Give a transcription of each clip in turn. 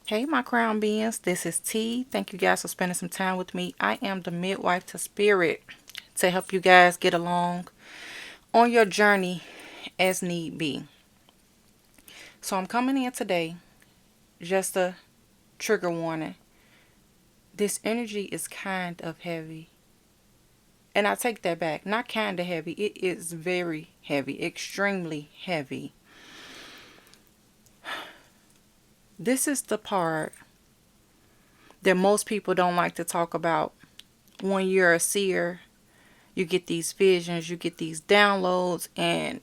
Hey, my crown beings, this is T. Thank you guys for spending some time with me. I am the midwife to spirit to help you guys get along on your journey as need be. So, I'm coming in today, just a trigger warning. This energy is kind of heavy. And I take that back. Not kind of heavy, it is very heavy, extremely heavy. This is the part that most people don't like to talk about. When you're a seer, you get these visions, you get these downloads, and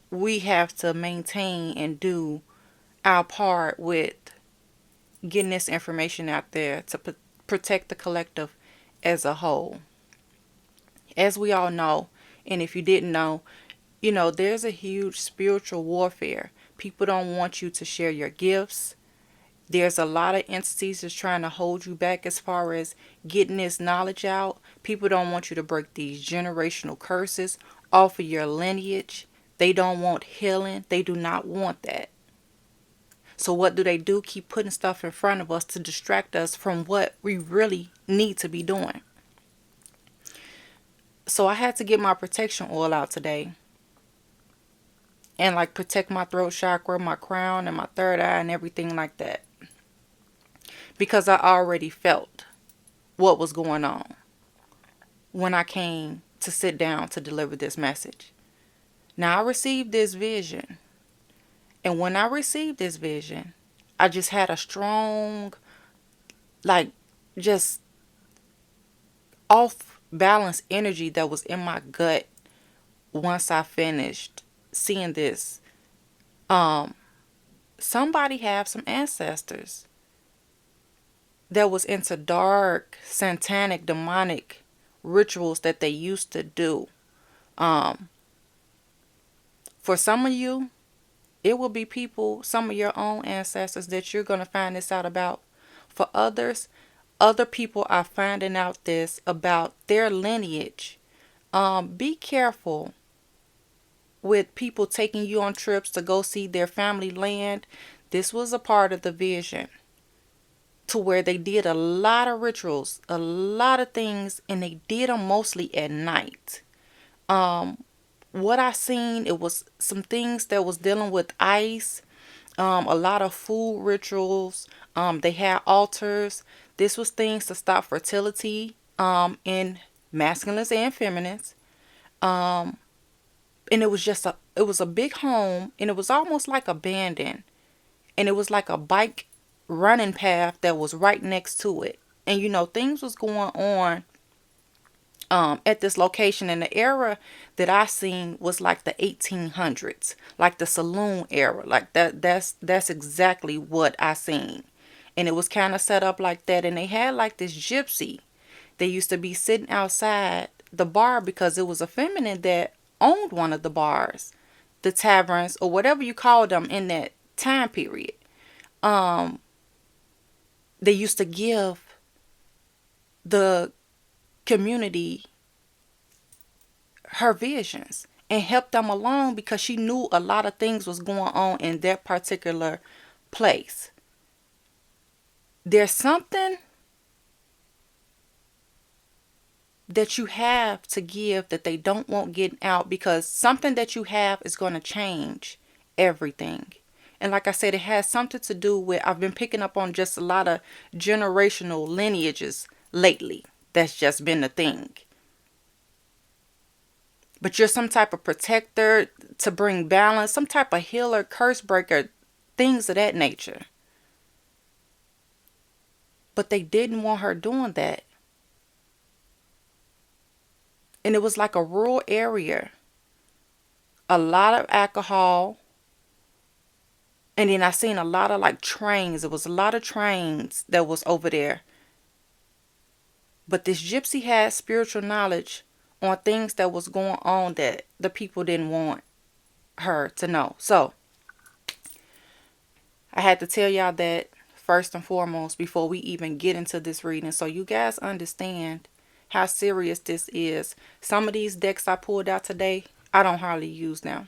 we have to maintain and do our part with getting this information out there to protect the collective as a whole. As we all know, and if you didn't know, there's a huge spiritual warfare. People don't want you to share your gifts. There's a lot of entities that's trying to hold you back as far as getting this knowledge out. People don't want you to break these generational curses off of your lineage. They don't want healing. They do not want that. So what do? Keep putting stuff in front of us to distract us from what we really need to be doing. So I had to get my protection oil out today and protect my throat chakra, my crown, and my third eye and everything like that. Because I already felt what was going on when I came to sit down to deliver this message. Now I received this vision. And when I received this vision, I just had a strong, just off balance energy that was in my gut once I finished seeing this. Somebody have some ancestors that was into dark, satanic, demonic rituals that they used to do. For some of you, it will be people, some of your own ancestors that you're going to find this out about. For others, other people are finding out this about their lineage. Be careful with people taking you on trips to go see their family land. This was a part of the vision to where they did a lot of rituals, a lot of things, and they did them mostly at night. What I seen, it was some things that was dealing with ice, a lot of food rituals. They had altars. This was things to stop fertility in masculines and feminines. And it was a big home, and it was almost like abandoned, and it was like a bike running path that was right next to it. And things was going on at this location, and the era that I seen was like the 1800s, like the saloon era, like that's exactly what I seen. And it was kind of set up like that, and they had like this gypsy. They used to be sitting outside the bar because it was a feminine that owned one of the bars, the taverns, or whatever you call them in that time period. They used to give the community her visions and help them along because she knew a lot of things was going on in that particular place. There's something that you have to give that they don't want getting out, because something that you have is going to change everything. And like I said, it has something to do with, I've been picking up on just a lot of generational lineages lately. That's just been the thing. But you're some type of protector to bring balance, some type of healer, curse breaker, things of that nature. But they didn't want her doing that. And it was like a rural area. A lot of alcohol. And then I seen a lot of trains. It was a lot of trains that was over there. But this gypsy had spiritual knowledge on things that was going on that the people didn't want her to know. So I had to tell y'all that first and foremost before we even get into this reading, so you guys understand how serious this is. Some of these decks I pulled out today, I don't hardly use now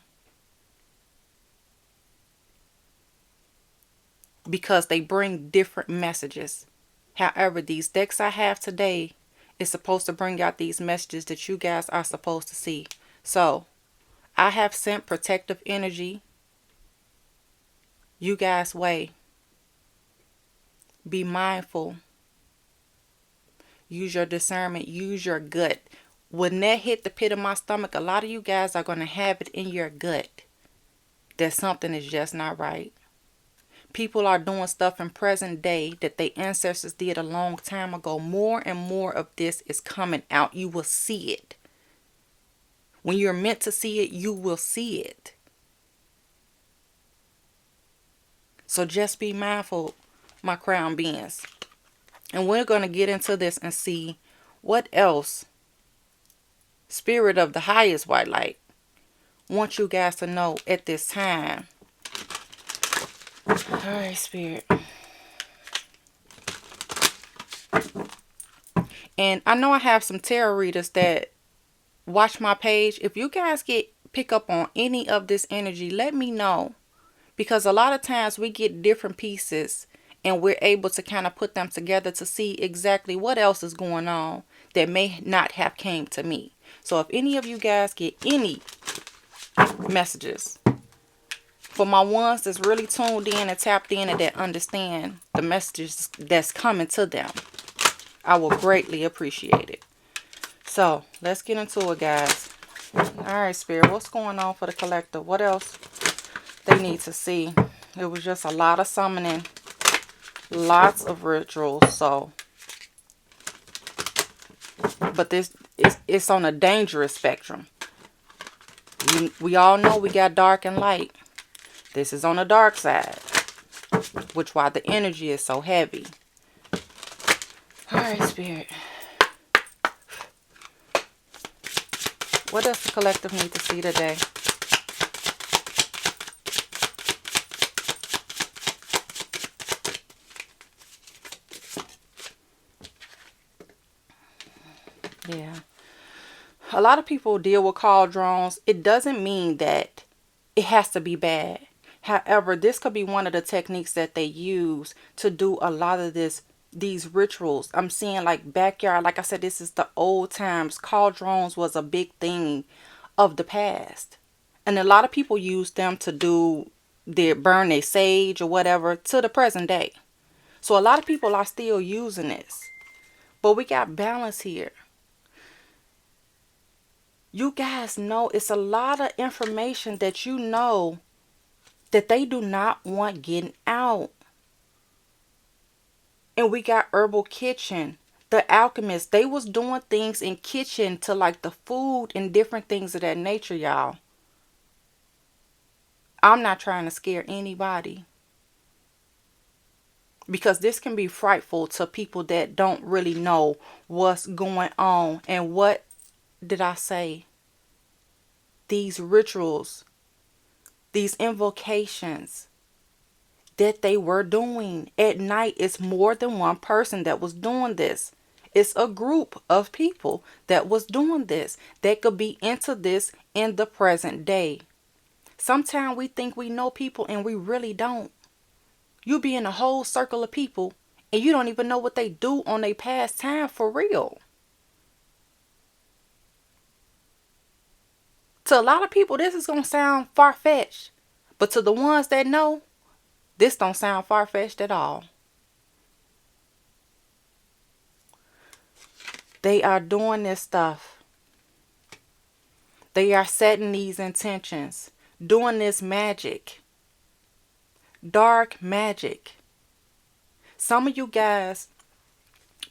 because they bring different messages. However, these decks I have today is supposed to bring out these messages that you guys are supposed to see. So, I have sent protective energy you guys' way. Be mindful. Use your discernment. Use your gut. When that hit the pit of my stomach, a lot of you guys are going to have it in your gut that something is just not right. People are doing stuff in present day that their ancestors did a long time ago. More and more of this is coming out. You will see it. When you're meant to see it, you will see it. So just be mindful, my crown beings. And we're going to get into this and see what else Spirit of the highest white light wants you guys to know at this time. Alright, Spirit. And I know I have some tarot readers that watch my page. If you guys pick up on any of this energy, let me know. Because a lot of times we get different pieces and we're able to kind of put them together to see exactly what else is going on that may not have came to me. So if any of you guys get any messages, for my ones that's really tuned in and tapped in and that understand the messages that's coming to them, I will greatly appreciate it. So let's get into it, guys. Alright, Spirit, what's going on for the collective? What else they need to see? It was just a lot of summoning, lots of rituals. So, but this it's on a dangerous spectrum. We all know we got dark and light. This is on the dark side, which why the energy is so heavy. Alright, Spirit. What does the collective need to see today? Yeah. A lot of people deal with cauldrons. It doesn't mean that it has to be bad. However, this could be one of the techniques that they use to do a lot of these rituals. I'm seeing like backyard. Like I said, this is the old times. Cauldrons was a big thing of the past. And a lot of people use them to burn their sage or whatever to the present day. So a lot of people are still using this. But we got balance here. You guys know it's a lot of information that you know that they do not want getting out. And we got Herbal Kitchen. The alchemists, they was doing things in kitchen to like the food and different things of that nature, y'all. I'm not trying to scare anybody. Because this can be frightful to people that don't really know what's going on. And what did I say? These rituals, these invocations that they were doing at night. It's more than one person that was doing this. It's a group of people that was doing this, that could be into this in the present day. Sometimes we think we know people and we really don't. You be in a whole circle of people and you don't even know what they do on their past time for real. To a lot of people, this is going to sound far-fetched. But to the ones that know, this don't sound far-fetched at all. They are doing this stuff. They are setting these intentions. Doing this magic. Dark magic. Some of you guys,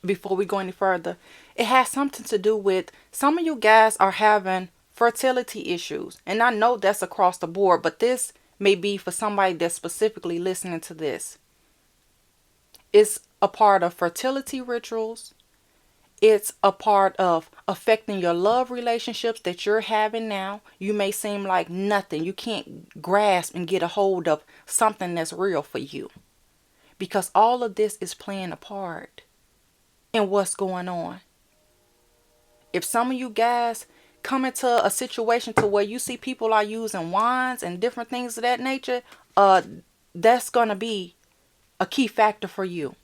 before we go any further, it has something to do with some of you guys are having fertility issues. And I know that's across the board, but this may be for somebody that's specifically listening to this. It's a part of fertility rituals. It's a part of affecting your love relationships that you're having now. You may seem like nothing. You can't grasp and get a hold of something that's real for you. Because all of this is playing a part in what's going on. If some of you guys come into a situation to where you see people are using wands and different things of that nature, that's going to be a key factor for you.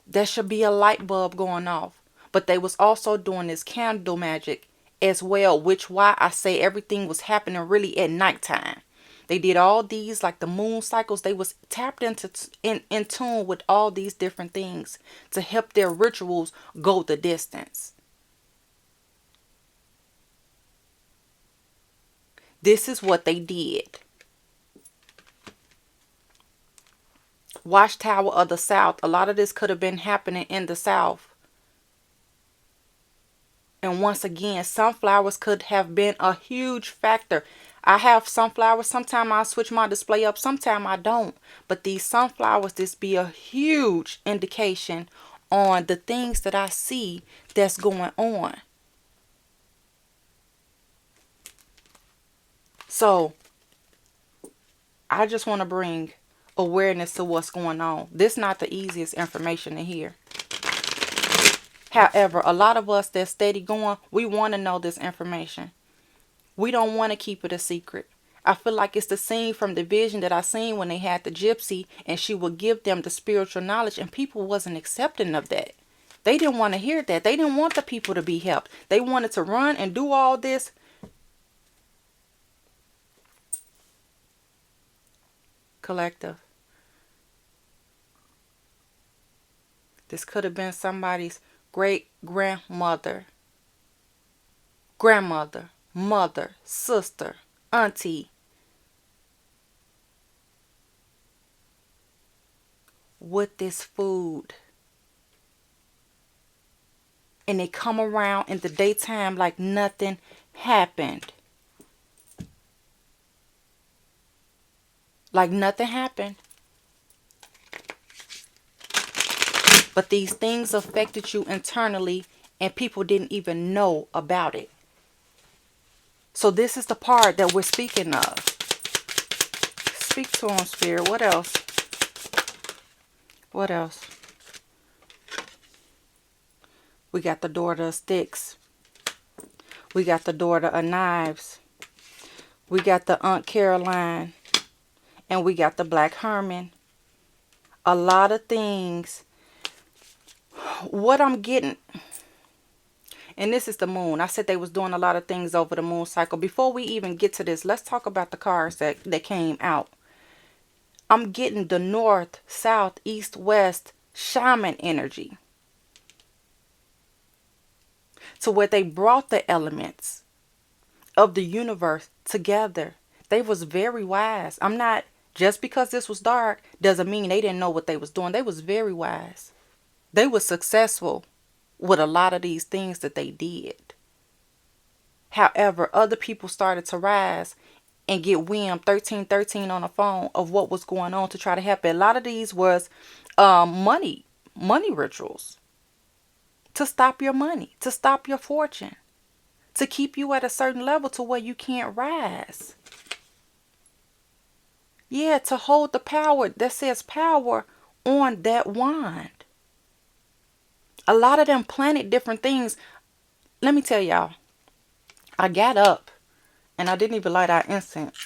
There should be a light bulb going off. But they was also doing this candle magic as well, which why I say everything was happening really at nighttime. They did all these like the moon cycles. They was tapped into in tune with all these different things to help their rituals go the distance. This is what they did. Watchtower of the South. A lot of this could have been happening in the South. And once again, sunflowers could have been a huge factor. I have sunflowers. Sometimes I switch my display up. Sometimes I don't. But these sunflowers, this be a huge indication on the things that I see that's going on. So, I just want to bring awareness to what's going on. This is not the easiest information to hear. However, a lot of us that's steady going, we want to know this information. We don't want to keep it a secret. I feel like it's the scene from the vision that I seen when they had the gypsy and she would give them the spiritual knowledge, and people wasn't accepting of that. They didn't want to hear that. They didn't want the people to be helped. They wanted to run and do all this. Collective. This could have been somebody's great-grandmother, grandmother, mother, sister, auntie. With this food. And they come around in the daytime like nothing happened. Like nothing happened. But these things affected you internally and people didn't even know about it. So this is the part that we're speaking of. Speak to him, Spirit. What else? What else? We got the daughter of sticks. We got the daughter of knives. We got the Aunt Caroline. And we got the Black Herman. A lot of things. What I'm getting, and this is the moon. I said they was doing a lot of things over the moon cycle. Before we even get to this, let's talk about the cards that came out. I'm getting the north, south, east, west shaman energy. To where they brought the elements of the universe together. They was very wise. I'm not, just because this was dark doesn't mean they didn't know what they was doing. They was very wise. They were successful with a lot of these things that they did. However, other people started to rise and get wind 1313 on the phone of what was going on to try to help it. A lot of these was money rituals. To stop your money, to stop your fortune, to keep you at a certain level to where you can't rise. Yeah, to hold the power that says power on that wand. A lot of them planted different things. Let me tell y'all, I got up and I didn't even light our incense.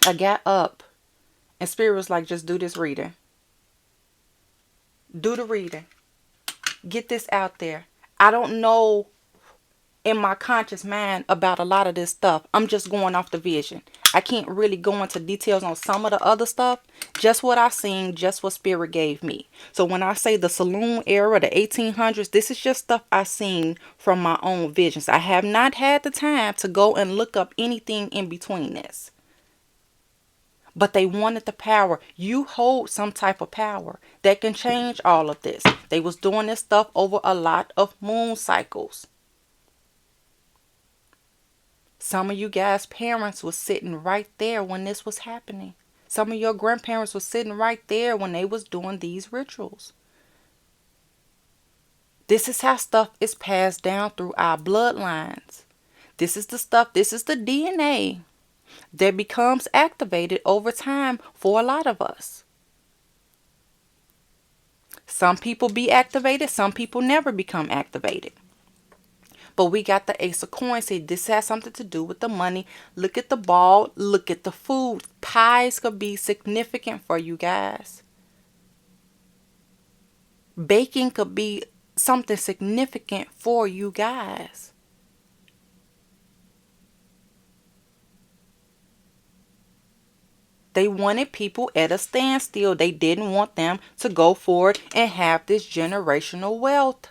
I got up and Spirit was like, just do this reading. Do the reading. Get this out there. I don't know in my conscious mind about a lot of this stuff. I'm just going off the vision. I can't really go into details on some of the other stuff. Just what I seen, just what Spirit gave me. So when I say the saloon era, the 1800s, this is just stuff I seen from my own visions. I have not had the time to go and look up anything in between this. But they wanted the power. You hold some type of power that can change all of this. They was doing this stuff over a lot of moon cycles. Some of you guys' parents was sitting right there when this was happening. Some of your grandparents was sitting right there when they was doing these rituals. This is how stuff is passed down through our bloodlines. This is the stuff, this is the DNA that becomes activated over time for a lot of us. Some people be activated, some people never become activated. But we got the Ace of Coins. See, this has something to do with the money. Look at the ball. Look at the food. Pies could be significant for you guys. Baking could be something significant for you guys. They wanted people at a standstill. They didn't want them to go forward and have this generational wealth.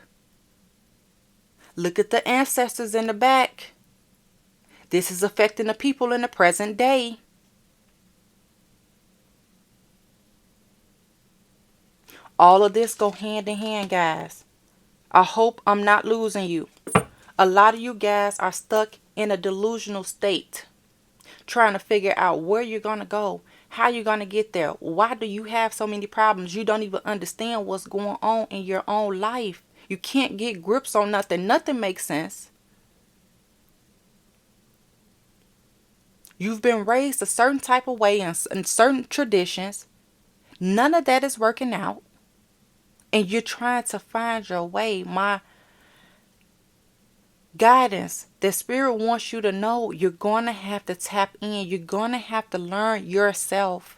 Look at the ancestors in the back. This is affecting the people in the present day. All of this go hand in hand, guys. I hope I'm not losing you. A lot of you guys are stuck in a delusional state, trying to figure out where you're going to go, how you're going to get there. Why do you have so many problems? You don't even understand what's going on in your own life. You can't get grips on nothing. Nothing makes sense. You've been raised a certain type of way and certain traditions. None of that is working out. And you're trying to find your way. My guidance, the spirit wants you to know you're going to have to tap in. You're going to have to learn yourself.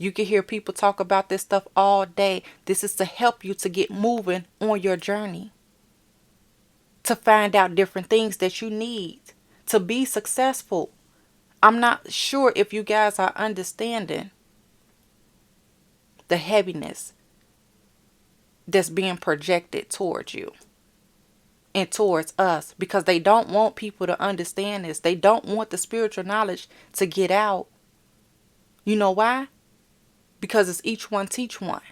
You can hear people talk about this stuff all day. This is to help you to get moving on your journey. To find out different things that you need to be successful. I'm not sure if you guys are understanding the heaviness that's being projected towards you and towards us, because they don't want people to understand this. They don't want the spiritual knowledge to get out. You know why? Because it's each one teach one.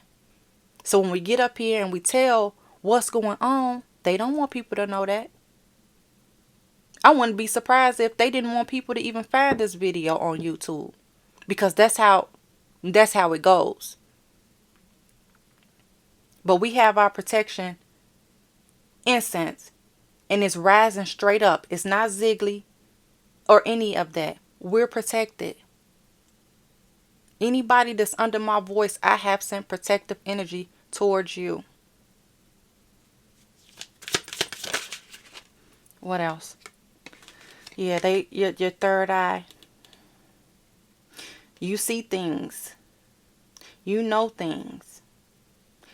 So when we get up here and we tell what's going on, they don't want people to know that. I wouldn't be surprised if they didn't want people to even find this video on YouTube, because that's how it goes. But we have our protection incense, and it's rising straight up. It's not ziggly or any of that. We're protected. Anybody that's under my voice, I have sent protective energy towards you. What else? Yeah, your third eye. You see things. You know things.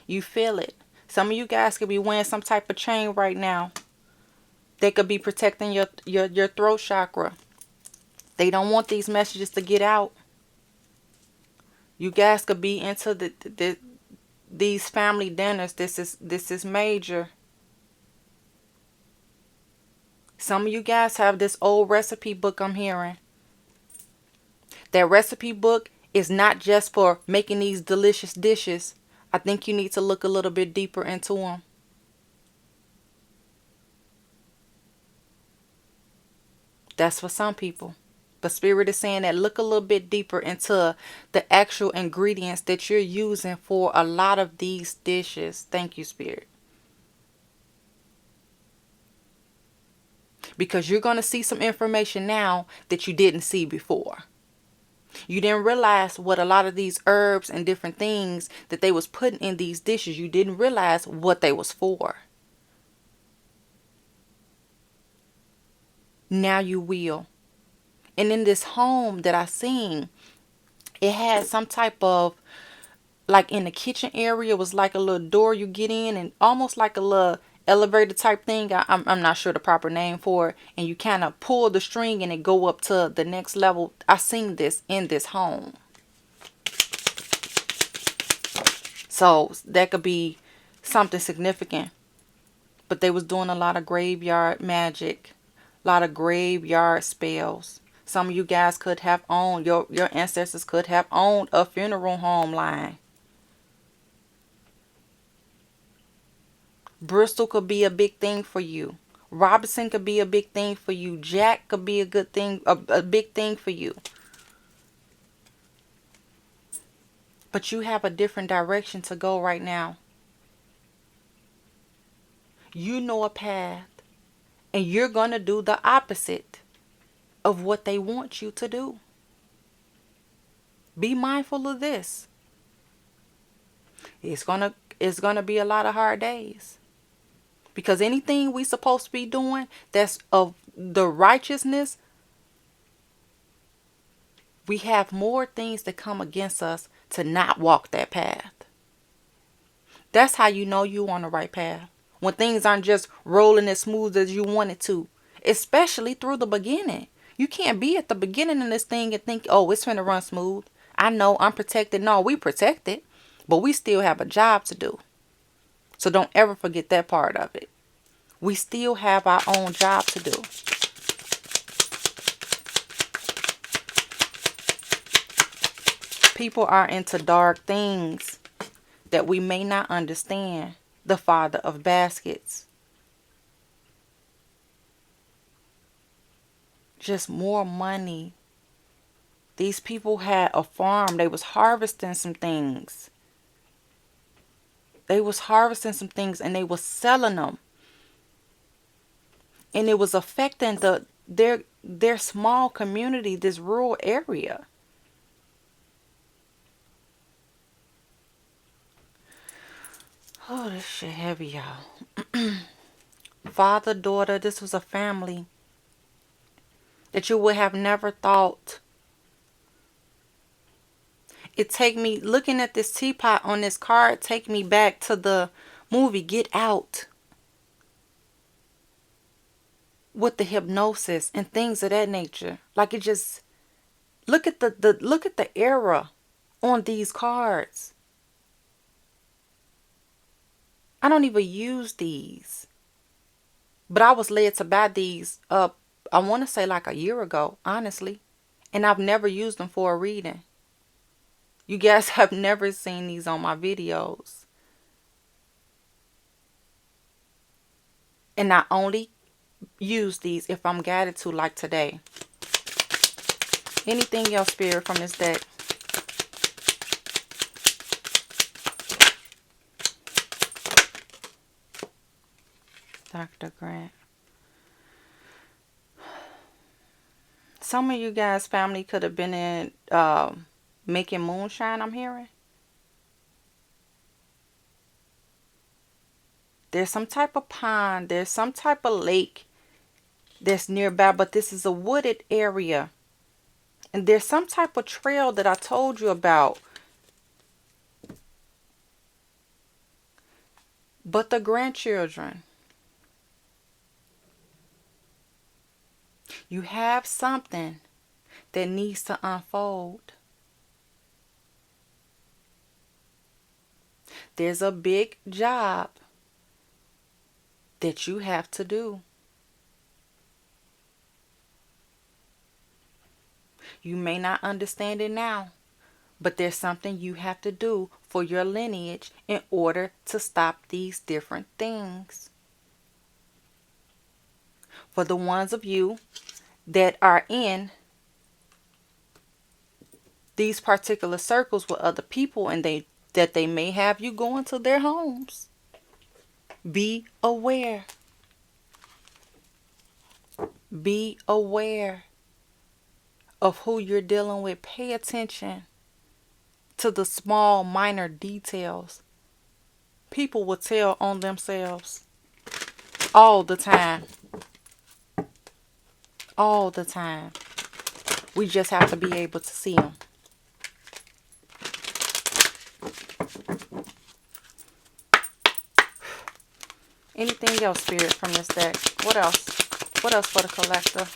You feel it. Some of you guys could be wearing some type of chain right now. They could be protecting your throat chakra. They don't want these messages to get out. You guys could be into these family dinners. This is major. Some of you guys have this old recipe book I'm hearing. That recipe book is not just for making these delicious dishes. I think you need to look a little bit deeper into them. That's for some people. But Spirit is saying that look a little bit deeper into the actual ingredients that you're using for a lot of these dishes. Thank you, Spirit. Because you're going to see some information now that you didn't see before. You didn't realize what a lot of these herbs and different things that they was putting in these dishes. You didn't realize what they was for. Now you will. And in this home that I seen, it had some type of, like in the kitchen area, was like a little door you get in, and almost like a little elevator type thing. I'm not sure the proper name for it. And you kind of pull the string and it go up to the next level. I seen this in this home. So that could be something significant. But they was doing a lot of graveyard magic. A lot of graveyard spells. Some of you guys could have owned, your ancestors could have owned a funeral home line. Bristol could be a big thing for you. Robinson could be a big thing for you. Jack could be a good thing, a big thing for you. But you have a different direction to go right now. You know a path, and you're going to do the opposite of what they want you to do. Be mindful of this. It's gonna be a lot of hard days. Because anything we supposed to be doing that's of the righteousness, we have more things that come against us to not walk that path. That's how you know you on the right path. When things aren't just rolling as smooth as you want it to. Especially through the beginning. You can't be at the beginning of this thing and think, oh, it's finna run smooth. I know I'm protected. No, we protected. But we still have a job to do. So don't ever forget that part of it. We still have our own job to do. People are into dark things that we may not understand. The father of baskets. Just more money. These people had a farm. They was harvesting some things. And they was selling them. And it was affecting their small community, this rural area. Oh, this shit heavy, y'all. Father, daughter, this was a family that you would have never thought. It take me, looking at this teapot on this card, take me back to the movie Get Out. With the hypnosis and things of that nature. Like, it just, look at the era on these cards. I don't even use these. But I was led to buy these up, I want to say like a year ago, honestly. And I've never used them for a reading. You guys have never seen these on my videos. And I only use these if I'm guided to, like today. Anything else, Spirit, from this deck? Dr. Grant. Some of you guys' family could have been in making moonshine, I'm hearing. There's some type of pond. There's some type of lake that's nearby. But this is a wooded area. And there's some type of trail that I told you about. But the grandchildren. You have something that needs to unfold. There's a big job that you have to do. You may not understand it now, but there's something you have to do for your lineage in order to stop these different things. For the ones of you that are in these particular circles with other people and that they may have you going to their homes, be aware. Be aware of who you're dealing with. Pay attention to the small, minor details. People will tell on themselves all the time. All the time. We just have to be able to see them. Anything else, Spirit, from this deck? What else? What else for the collector?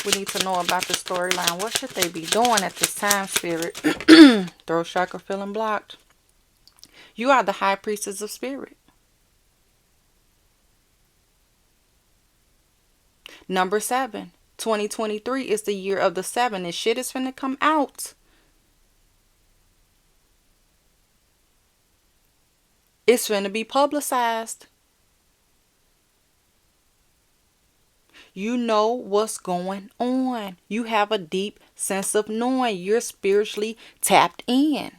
We need to know about the storyline. What should they be doing at this time, Spirit? Throat chakra feeling blocked. You are the high priestess of spirit. Number 7. 2023 is the year of the 7. This shit is finna come out. It's finna be publicized. You know what's going on. You have a deep sense of knowing. You're spiritually tapped in.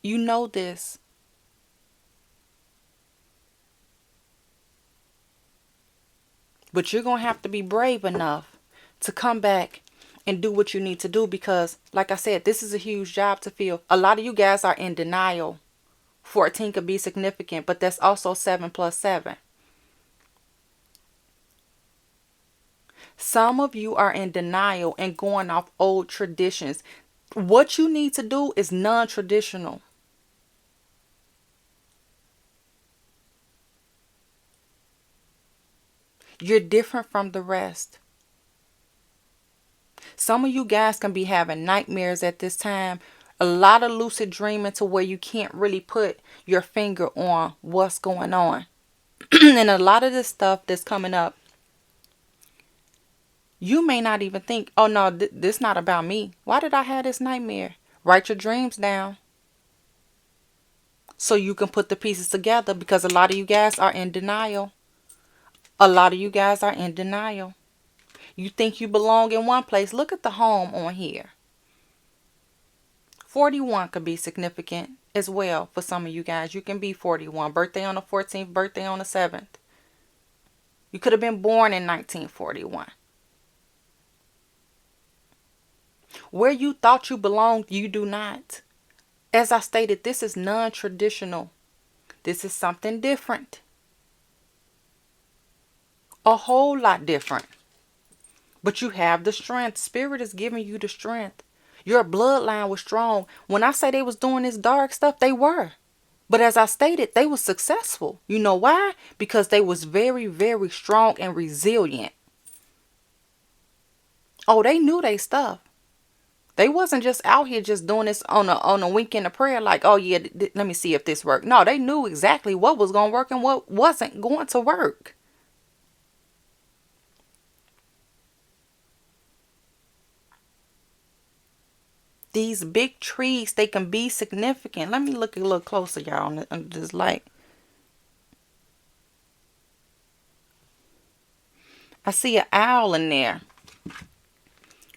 You know this. But you're going to have to be brave enough to come back and do what you need to do, because like I said, this is a huge job to fill. A lot of you guys are in denial. 14 could be significant, but that's also 7 plus 7. Some of you are in denial and going off old traditions. What you need to do is non-traditional. You're different from the rest. Some of you guys can be having nightmares at this time. A lot of lucid dreaming to where you can't really put your finger on what's going on. And a lot of this stuff that's coming up, you may not even think, oh no, this not about me. Why did I have this nightmare? Write your dreams down so you can put the pieces together, because a lot of you guys are in denial. A lot of you guys are in denial. You think you belong in one place. Look at the home on here. 41 could be significant as well for some of you guys. You can be 41. Birthday on the 14th, birthday on the 7th. You could have been born in 1941. Where you thought you belonged, you do not. As I stated, this is non-traditional. This is something different. A whole lot different. But you have the strength. Spirit is giving you the strength. Your bloodline was strong. When I say they was doing this dark stuff, they were. But as I stated, they were successful. You know why? Because they was very, very strong and resilient. Oh, they knew they stuff. They wasn't just out here just doing this on a weekend of prayer like, oh yeah, let me see if this worked. No, they knew exactly what was going to work and what wasn't going to work. These big trees, they can be significant. Let me look a little closer, y'all, on this light. I see an owl in there.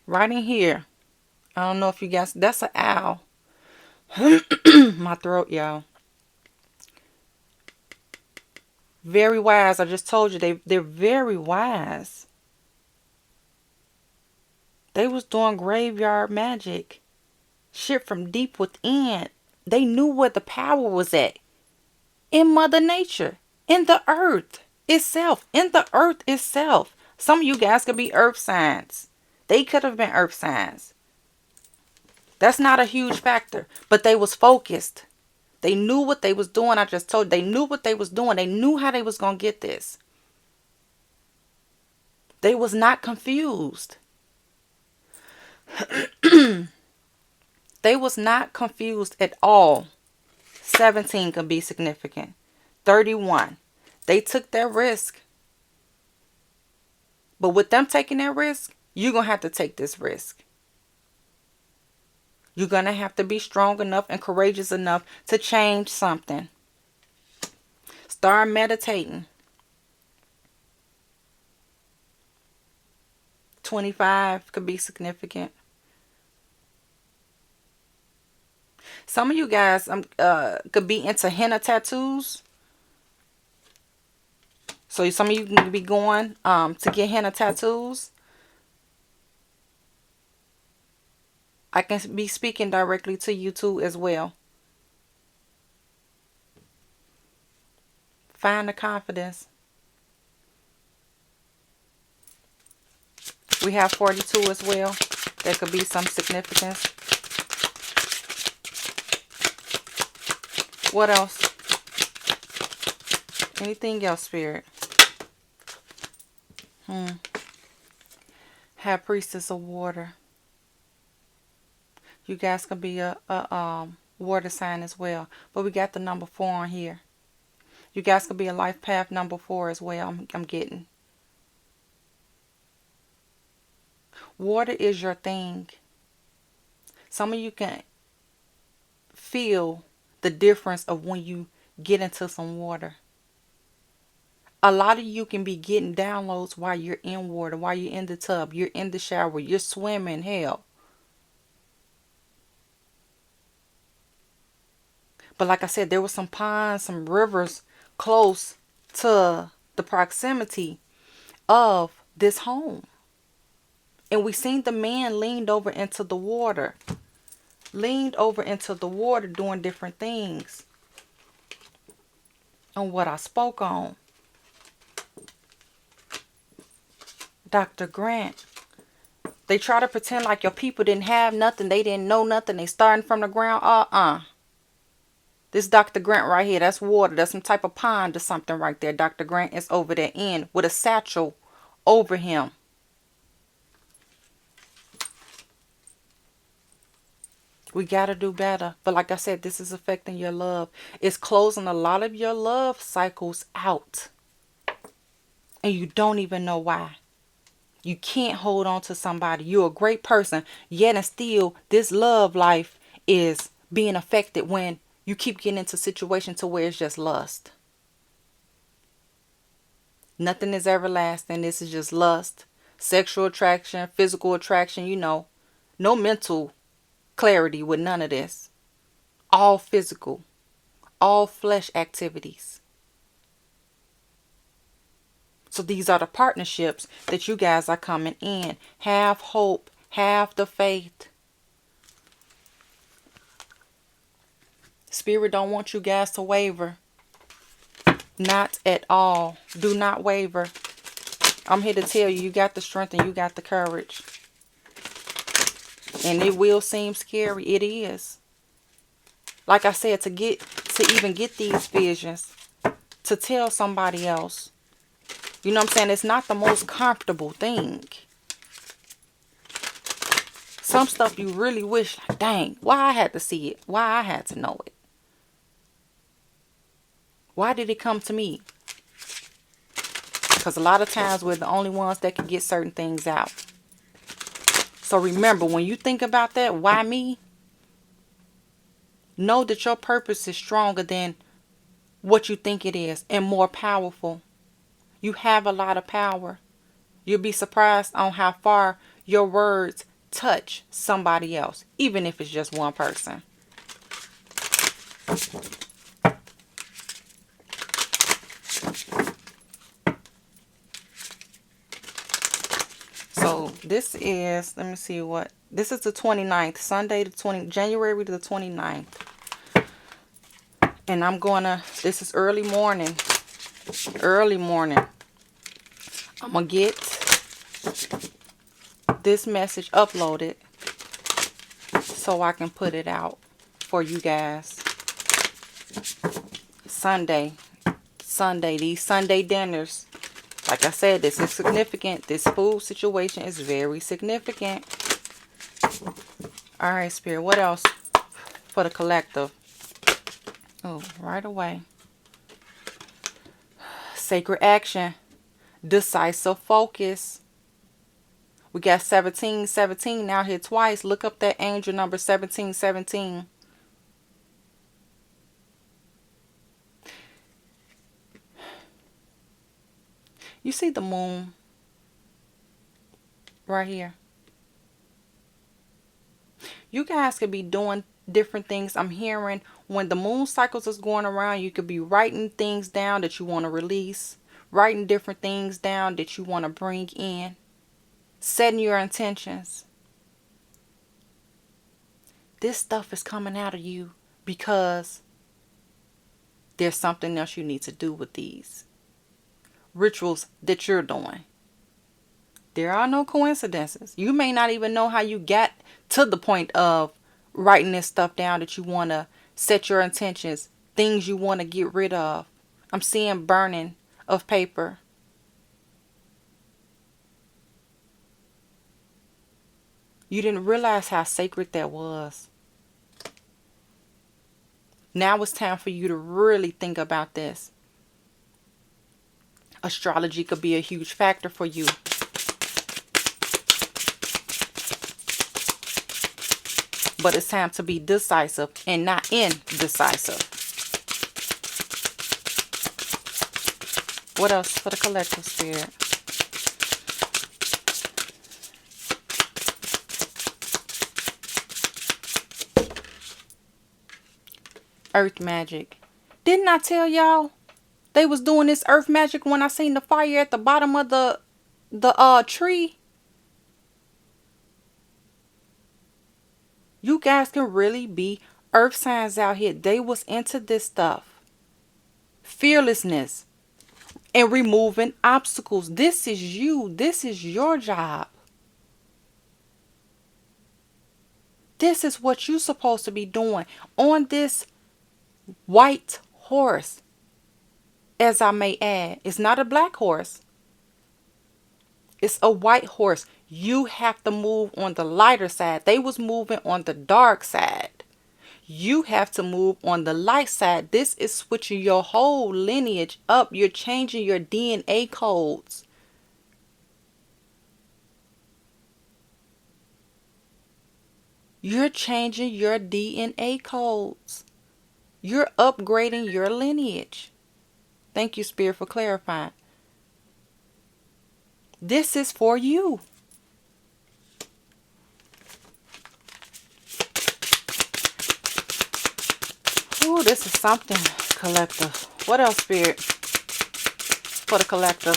Right in here. I don't know if you guys, that's an owl. My throat, y'all. Very wise. I just told you they're very wise. They was doing graveyard magic. Shit from deep within. They knew where the power was at. In Mother Nature. In the earth itself. In the earth itself. Some of you guys could be earth signs. They could have been earth signs. That's not a huge factor. But they was focused. They knew what they was doing. I just told you. They knew what they was doing. They knew how they was going to get this. They was not confused. They was not confused at all. 17 can be significant. 31. They took their risk. But with them taking their risk, you're going to have to take this risk. You're going to have to be strong enough and courageous enough to change something. Start meditating. 25 could be significant. Some of you guys could be into henna tattoos. So some of you can be going to get henna tattoos. I can be speaking directly to you too as well. Find the confidence. We have 42 as well. There could be some significance. What else? Anything else, Spirit? Have Priestess of Water. You guys can be a water sign as well. But we got the number 4 on here. You guys could be a life path number 4 as well. I'm getting. Water is your thing. Some of you can feel the difference of when you get into some water. A lot of you can be getting downloads while you're in water, while you're in the tub, you're in the shower, you're swimming, hell. But like I said, there were some ponds, some rivers close to the proximity of this home. And we seen the man leaned over into the water. Leaned over into the water doing different things. On what I spoke on. Dr. Grant. They try to pretend like your people didn't have nothing. They didn't know nothing. They starting from the ground. This Dr. Grant right here, that's water. That's some type of pond or something right there. Dr. Grant is over there in with a satchel over him. We got to do better. But like I said, this is affecting your love. It's closing a lot of your love cycles out. And you don't even know why. You can't hold on to somebody. You're a great person. Yet and still, this love life is being affected when you keep getting into situations to where it's just lust. Nothing is everlasting. This is just lust. Sexual attraction, physical attraction, No mental clarity with none of this. All physical. All flesh activities. So these are the partnerships that you guys are coming in. Have hope. Have the faith. Spirit don't want you guys to waver. Not at all. Do not waver. I'm here to tell you, you got the strength and you got the courage. And it will seem scary. It is. Like I said, to even get these visions, to tell somebody else. You know what I'm saying? It's not the most comfortable thing. Some stuff you really wish, like, dang, why I had to see it? Why I had to know it? Why did it come to me? Because a lot of times we're the only ones that can get certain things out. So remember, when you think about that, why me? Know that your purpose is stronger than what you think it is and more powerful. You have a lot of power. You'll be surprised on how far your words touch somebody else, even if it's just one person. So this is, let me see what, this is the 29th, Sunday, January the 29th. And I'm this is early morning. I'm going to get this message uploaded so I can put it out for you guys. Sunday, these Sunday dinners. Like I said, this is significant. This food situation is very significant. All right, Spirit, what else for the collective? Oh, right away. Sacred action. Decisive focus. We got 1717 now here twice. Look up that angel number 1717. You see the moon right here? You guys could be doing different things. I'm hearing when the moon cycles is going around, you could be writing things down that you want to release. Writing different things down that you want to bring in. Setting your intentions. This stuff is coming out of you because there's something else you need to do with these rituals that you're doing. There are no coincidences. You may not even know how you got to the point of writing this stuff down that you want to set your intentions, things you want to get rid of. I'm seeing burning of paper. You didn't realize how sacred that was. Now it's time for you to really think about this. Astrology could be a huge factor for you. But it's time to be decisive and not indecisive. What else for the collective, Spirit? Earth magic. Didn't I tell y'all they was doing this earth magic when I seen the fire at the bottom of the tree? You guys can really be earth signs out here. They was into this stuff. Fearlessness and removing obstacles. This is you. This is your job. This is what you're supposed to be doing on this white horse, as I may add. It's not a black horse. It's a white horse. You have to move on the lighter side. They was moving on the dark side. You have to move on the light side. This is switching your whole lineage up. You're changing your DNA codes. You're changing your DNA codes. You're upgrading your lineage. Thank you, Spirit, for clarifying. This is for you. Ooh, this is something, collective. What else, Spirit, for the collective?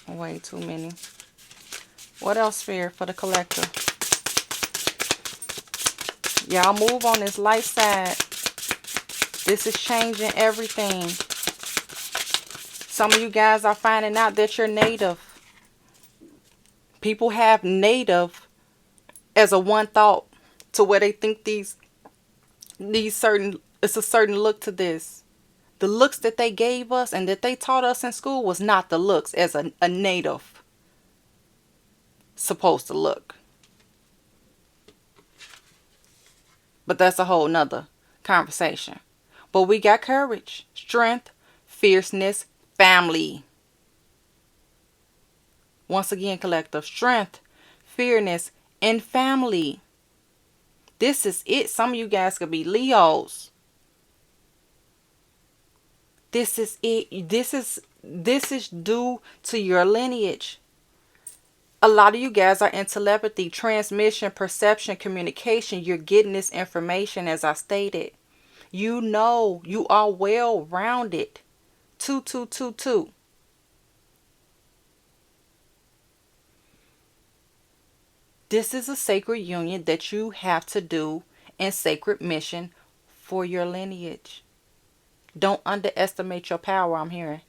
Way too many. What else, Spirit, for the collective? Y'all move on this light side. This is changing everything. Some of you guys are finding out that you're native. People have native as a one thought to where they think these certain, it's a certain look to this. The looks that they gave us and that they taught us in school was not the looks as a native supposed to look. But that's a whole nother conversation. But we got courage, strength, fierceness, family. Once again, collective, strength, fierceness, and family. This is it. Some of you guys could be Leos. This is it. This is due to your lineage. A lot of you guys are in telepathy, transmission, perception, communication. You're getting this information as I stated. You know, you are well rounded. 2222. This is a sacred union that you have to do and sacred mission for your lineage. Don't underestimate your power, I'm hearing.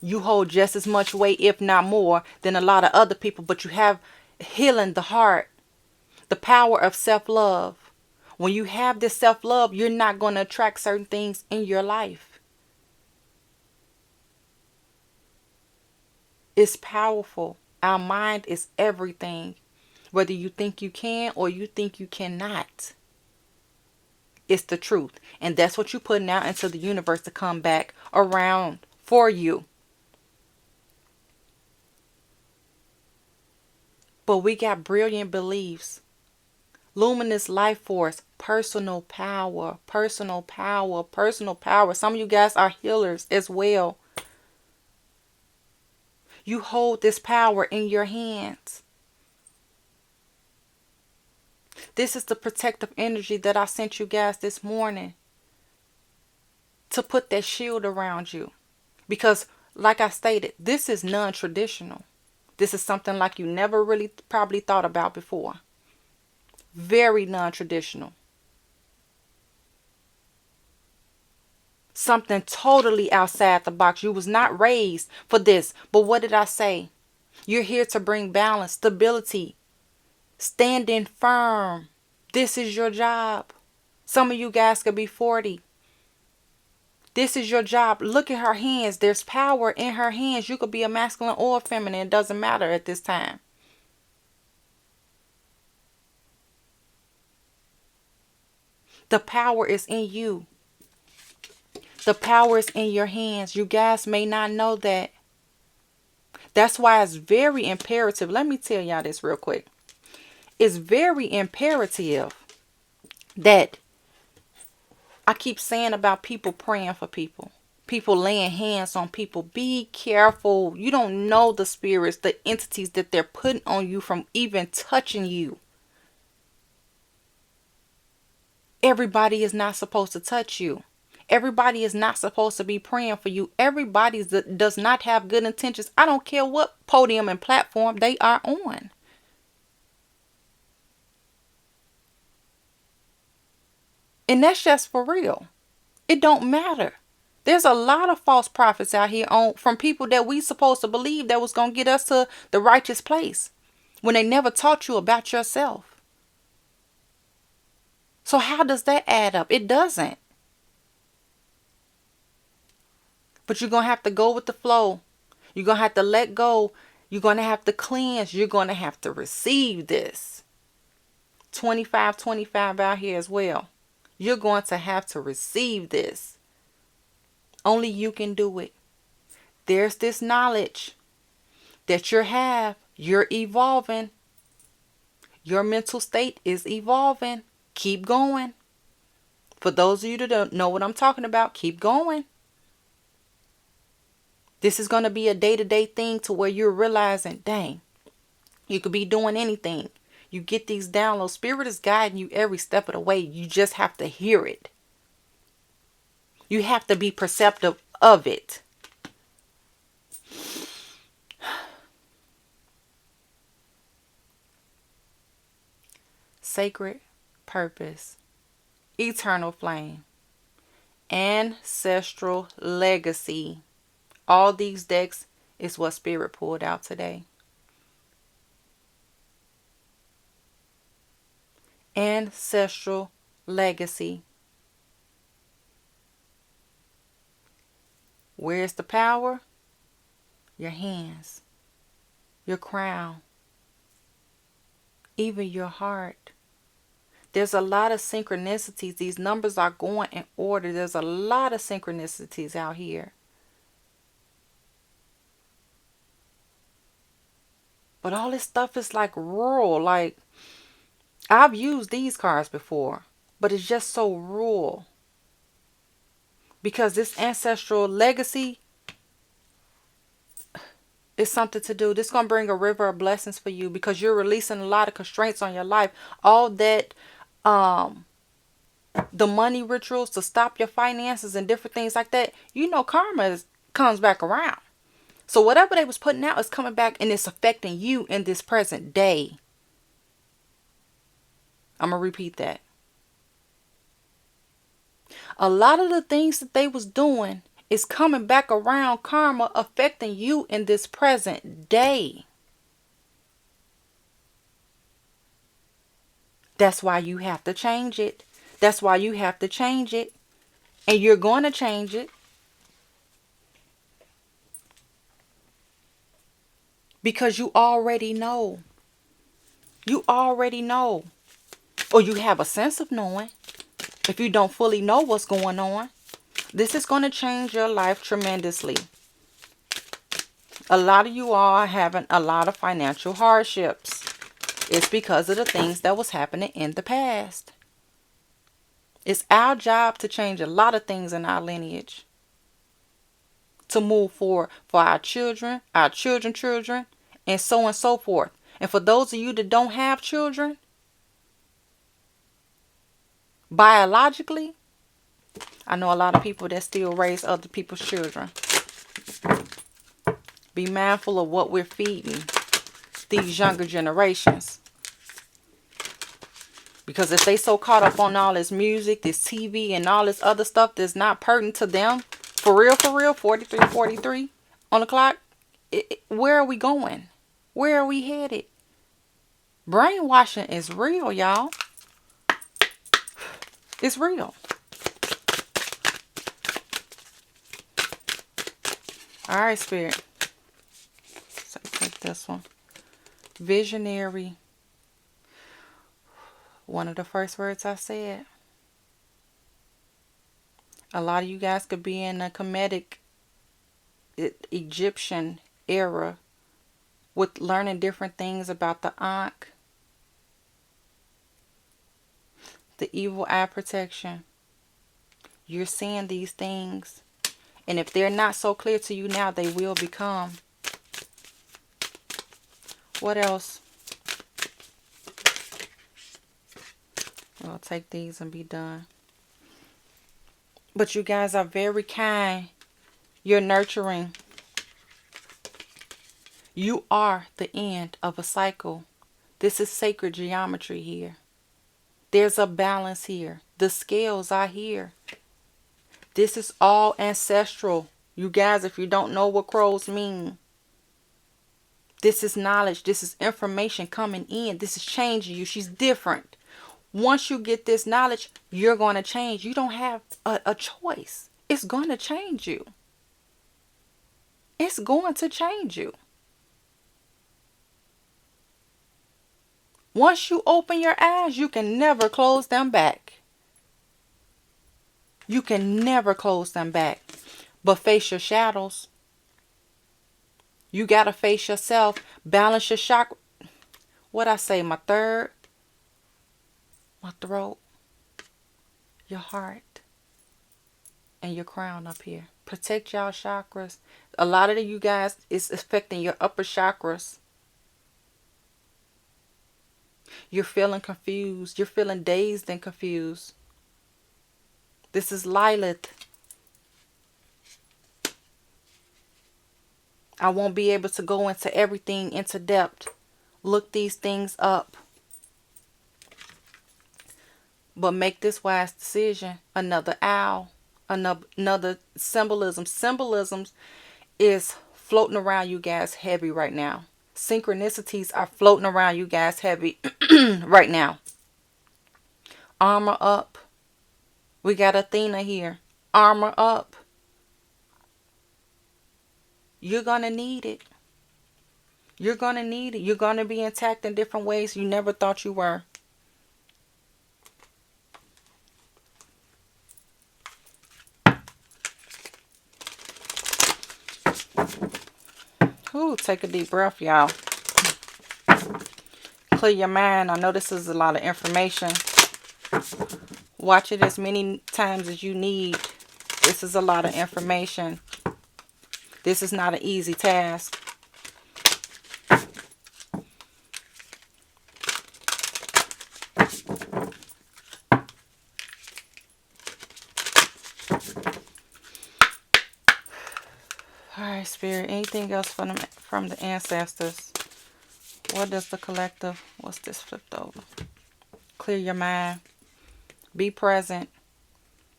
You hold just as much weight, if not more, than a lot of other people, but you have healing the heart, the power of self-love. When you have this self-love, you're not going to attract certain things in your life. It's powerful. Our mind is everything. Whether you think you can or you think you cannot. It's the truth. And that's what you're putting out into the universe to come back around for you. But we got brilliant beliefs. Luminous life force. Personal power. Personal power. Personal power. Some of you guys are healers as well. You hold this power in your hands. This is the protective energy that I sent you guys this morning. To put that shield around you. Because, like I stated, this is non-traditional. This is something like you never really probably thought about before. Very non-traditional. Something totally outside the box. You was not raised for this. But what did I say? You're here to bring balance, stability, standing firm. This is your job. Some of you guys could be 40. This is your job. Look at her hands. There's power in her hands. You could be a masculine or a feminine. It doesn't matter at this time. The power is in you. The power is in your hands. You guys may not know that. That's why it's very imperative. Let me tell y'all this real quick. It's very imperative that I keep saying about people praying for people. People laying hands on people. Be careful. You don't know the spirits, the entities that they're putting on you from even touching you. Everybody is not supposed to touch you. Everybody is not supposed to be praying for you. Everybody does not have good intentions. I don't care what podium and platform they are on. And that's just for real. It don't matter. There's a lot of false prophets out here from people that we supposed to believe that was going to get us to the righteous place when they never taught you about yourself. So how does that add up? It doesn't. But you're going to have to go with the flow. You're going to have to let go. You're going to have to cleanse. You're going to have to receive this. 25 out here as well. You're going to have to receive this. Only you can do it. There's this knowledge that you're evolving. Your mental state is evolving. Keep going. For those of you that don't know what I'm talking about, keep going. This is going to be a day-to-day thing to where you're realizing, dang, you could be doing anything. You get these downloads. Spirit is guiding you every step of the way. You just have to hear it. You have to be perceptive of it. Sacred purpose, eternal flame, ancestral legacy. All these decks is what Spirit pulled out today. Ancestral legacy. Where's the power? Your hands, your crown, even your heart. There's a lot of synchronicities. These numbers are going in order. There's a lot of synchronicities out here. But all this stuff is like rural. Like, I've used these cards before, but it's just so rural. Because this ancestral legacy is something to do. This is going to bring a river of blessings for you because you're releasing a lot of constraints on your life. All that, the money rituals to stop your finances and different things like that. You know, karma comes back around. So whatever they was putting out is coming back and it's affecting you in this present day. I'm going to repeat that. A lot of the things that they was doing is coming back around, karma affecting you in this present day. That's why you have to change it. That's why you have to change it. And you're going to change it. Because you already know. You already know. Or you have a sense of knowing. If you don't fully know what's going on. This is going to change your life tremendously. A lot of you all are having a lot of financial hardships. It's because of the things that was happening in the past. It's our job to change a lot of things in our lineage. To move forward for our children, children, and so forth. And for those of you that don't have children, biologically, I know a lot of people that still raise other people's children. Be mindful of what we're feeding these younger generations. Because if they so caught up on all this music, this TV, and all this other stuff that's not pertinent to them, for real, 43 on the clock, where are we going? Where are we headed? Brainwashing is real, y'all. It's real. All right, Spirit. So take this one. Visionary. One of the first words I said. A lot of you guys could be in a Kemetic Egyptian era with learning different things about the Ankh, the evil eye protection. You're seeing these things. And if they're not so clear to you now, they will become. What else? I'll take these and be done. But you guys are very kind. You're nurturing. You are the end of a cycle. This is sacred geometry here. There's a balance here. The scales are here. This is all ancestral. You guys, if you don't know what crows mean, this is knowledge. This is information coming in. This is changing you. She's different. Once you get this knowledge, you're going to change. You don't have a choice. It's going to change you. It's going to change you. Once you open your eyes, you can never close them back. You can never close them back. But face your shadows. You got to face yourself. Balance your chakra. What I say? My third, my throat, your heart, and your crown up here. Protect y'all chakras. A lot of you guys, it's affecting your upper chakras. You're feeling confused. You're feeling dazed and confused. This is Lilith. I won't be able to go into everything into depth. Look these things up. But make this wise decision. Another owl. Another symbolism. Symbolisms is floating around you guys heavy right now. Synchronicities are floating around you guys heavy right now. Armor up. We got Athena here. Armor up. You're going to need it. You're going to need it. You're going to be intact in different ways you never thought you were. Ooh, take a deep breath, y'all. Clear your mind. I know this is a lot of information. Watch it as many times as you need. This is a lot of information. This is not an easy task. Alright, Spirit. Anything else from the ancestors? What does the collective? What's this flipped over? Clear your mind. Be present.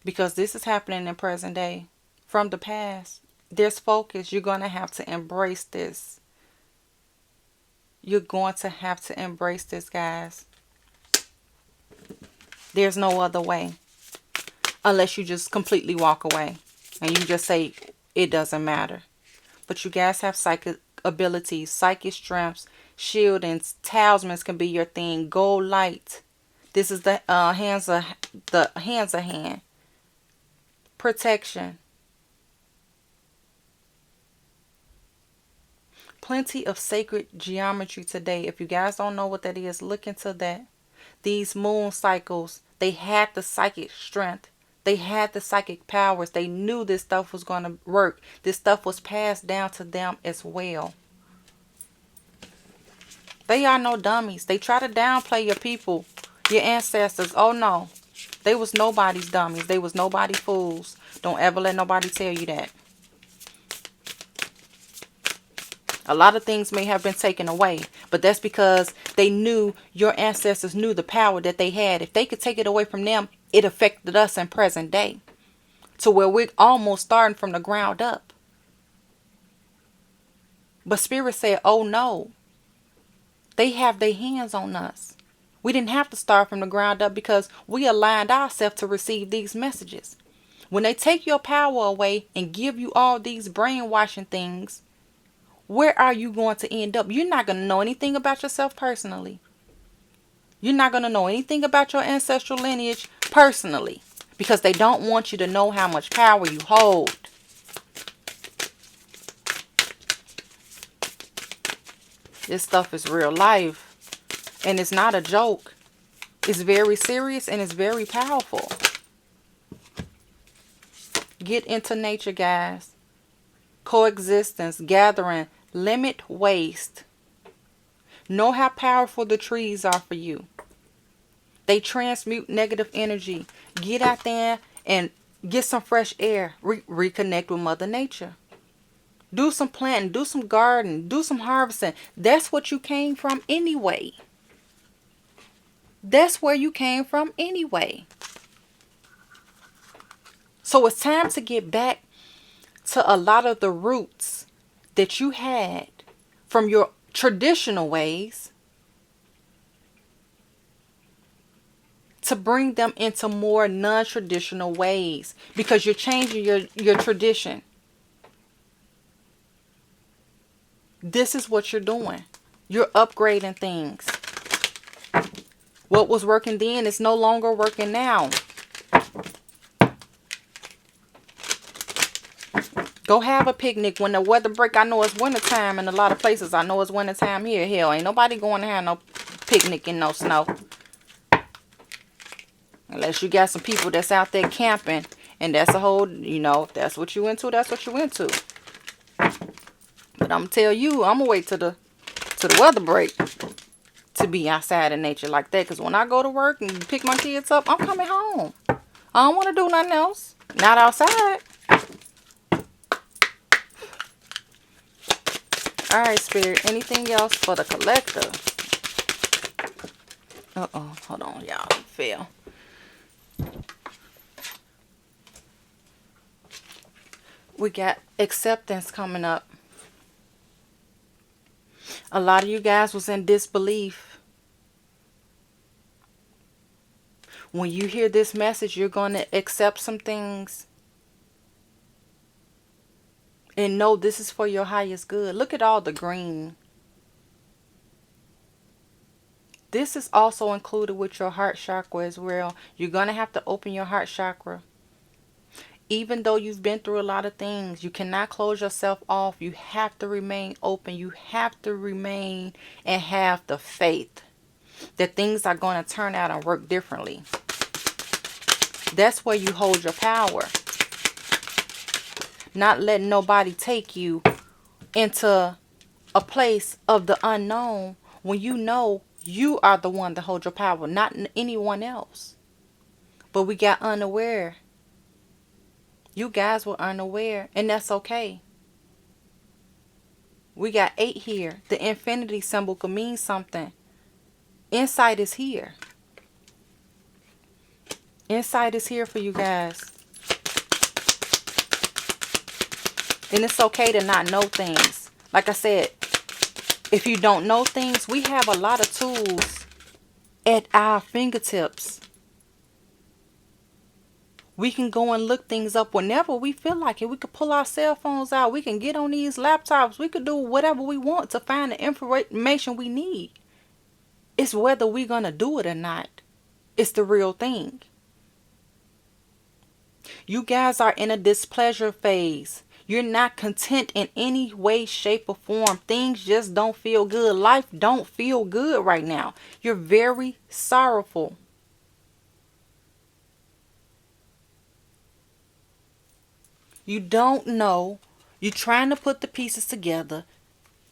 Because this is happening in present day. From the past. There's focus. You're going to have to embrace this. You're going to have to embrace this, guys. There's no other way. Unless you just completely walk away. And you just say, it doesn't matter. But you guys have psychic abilities, psychic strengths, shieldings, talismans can be your thing. Gold light. This is the hands of hand. Protection. Plenty of sacred geometry today. If you guys don't know what that is, look into that. These moon cycles, they had the psychic strength. They had the psychic powers. They knew this stuff was going to work. This stuff was passed down to them as well. They are no dummies. They try to downplay your people, your ancestors. Oh no. They was nobody's dummies. They was nobody's fools. Don't ever let nobody tell you that. A lot of things may have been taken away, but that's because they knew, your ancestors knew the power that they had. If they could take it away from them, it affected us in present day. To where we're almost starting from the ground up. But Spirit said, oh no. They have their hands on us. We didn't have to start from the ground up because we aligned ourselves to receive these messages. When they take your power away and give you all these brainwashing things, where are you going to end up? You're not going to know anything about yourself personally. You're not going to know anything about your ancestral lineage personally. Because they don't want you to know how much power you hold. This stuff is real life. And it's not a joke. It's very serious and it's very powerful. Get into nature, guys. Coexistence, gathering, limit waste. Know how powerful the trees are for you. They transmute negative energy. Get out there and Get some fresh air. Reconnect with Mother Nature. Do some planting. Do some gardening. Do some harvesting. That's what you came from anyway. That's where you came from anyway. So it's time to get back to a lot of the roots that you had from your traditional ways, to bring them into more non-traditional ways, because you're changing your tradition. This is what you're doing. You're upgrading things. What was working then is no longer working now. Go have a picnic when the weather break. I know it's wintertime in a lot of places. I know it's wintertime here. Hell, ain't nobody going to have no picnic in no snow. Unless you got some people that's out there camping. And that's a whole, if that's what you into, that's what you into. But I'm going to tell you, I'm going to wait till the weather break to be outside in nature like that. Because when I go to work and pick my kids up, I'm coming home. I don't want to do nothing else. Not outside. Alright, Spirit. Anything else for the collector? Uh-oh. Hold on, y'all. It fell. We got acceptance coming up. A lot of you guys was in disbelief. When you hear this message, you're going to accept some things. And know this is for your highest good. Look at all the green. This is also included with your heart chakra as well. You're going to have to open your heart chakra. Even though you've been through a lot of things, you cannot close yourself off. You have to remain open. You have to remain and have the faith that things are going to turn out and work differently. That's where you hold your power. Not letting nobody take you into a place of the unknown when you know you are the one to hold your power, not anyone else. But we got unaware. You guys were unaware, and that's okay. We got 8 here. The infinity symbol could mean something. Insight is here. Insight is here for you guys. And it's okay to not know things. Like I said, if you don't know things, we have a lot of tools at our fingertips. We can go and look things up whenever we feel like it. We could pull our cell phones out. We can get on these laptops. We could do whatever we want to find the information we need. It's whether we're going to do it or not. It's the real thing. You guys are in a displeasure phase. You're not content in any way, shape, or form. Things just don't feel good. Life don't feel good right now. You're very sorrowful. You don't know. You're trying to put the pieces together.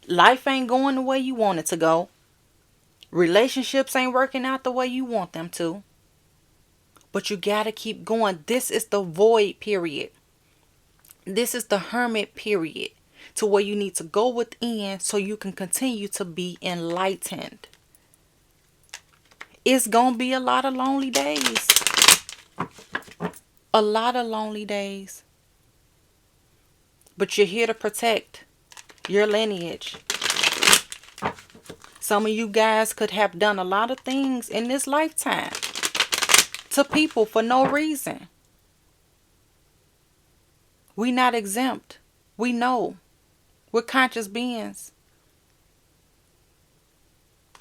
Life ain't going the way you want it to go. Relationships ain't working out the way you want them to. But you gotta keep going. This is the void period. This is the hermit period, to where you need to go within so you can continue to be enlightened. It's gonna be a lot of lonely days. A lot of lonely days. But you're here to protect your lineage. Some of you guys could have done a lot of things in this lifetime to people for no reason. We not exempt. We know. We're conscious beings.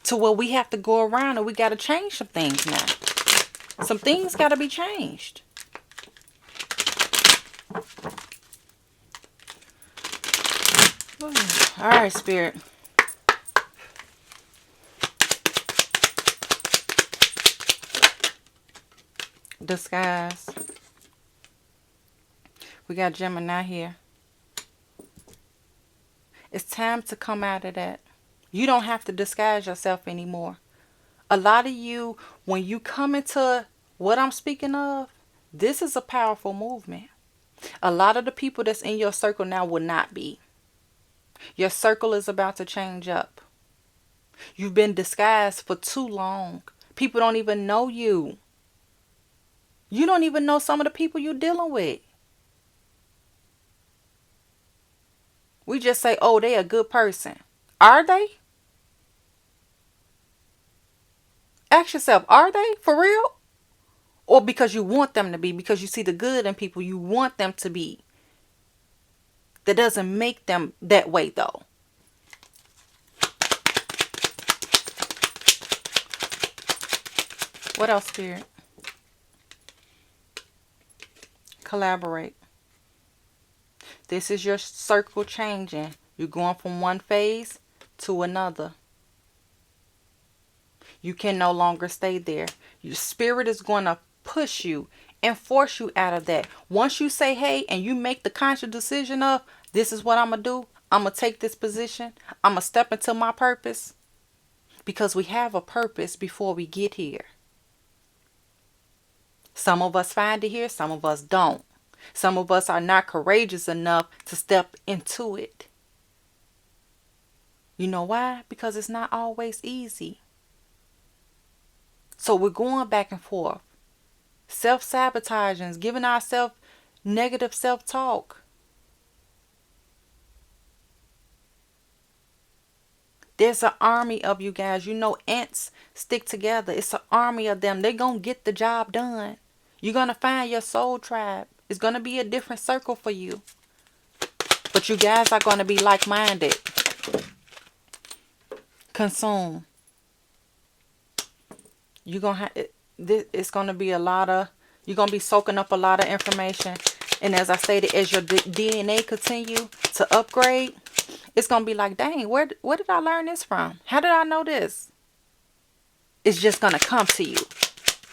To where we have to go around and we got to change some things now. Some things got to be changed. All right, Spirit. Disguise. We got Gemini here. It's time to come out of that. You don't have to disguise yourself anymore. A lot of you, when you come into what I'm speaking of, This is a powerful movement. A lot of the people that's in your circle now will not be. Your circle is about to change up. You've been disguised for too long. People don't even know you. You don't even know some of the people you're dealing with. We just say, oh, they a good person. Are they? Ask yourself, are they for real? Or because you want them to be, because you see the good in people, you want them to be. That doesn't make them that way though. What else, Spirit? Collaborate. This is your circle changing. You're going from one phase to another. You can no longer stay there. Your spirit is going to push you and force you out of that. Once you say, hey, and you make the conscious decision of, this is what I'm going to do. I'm going to take this position. I'm going to step into my purpose. Because we have a purpose before we get here. Some of us find it here. Some of us don't. Some of us are not courageous enough to step into it. You know why? Because it's not always easy. So we're going back and forth. Self-sabotaging, giving ourselves negative self-talk. There's an army of you guys. You know ants stick together. It's an army of them. They're going to get the job done. You're going to find your soul tribe. It's going to be a different circle for you. But you guys are going to be like-minded. Consume. You're going to have... It's going to be a lot of... You're going to be soaking up a lot of information. And as I stated, as your DNA continue to upgrade, it's going to be like, dang, where did I learn this from? How did I know this? It's just going to come to you.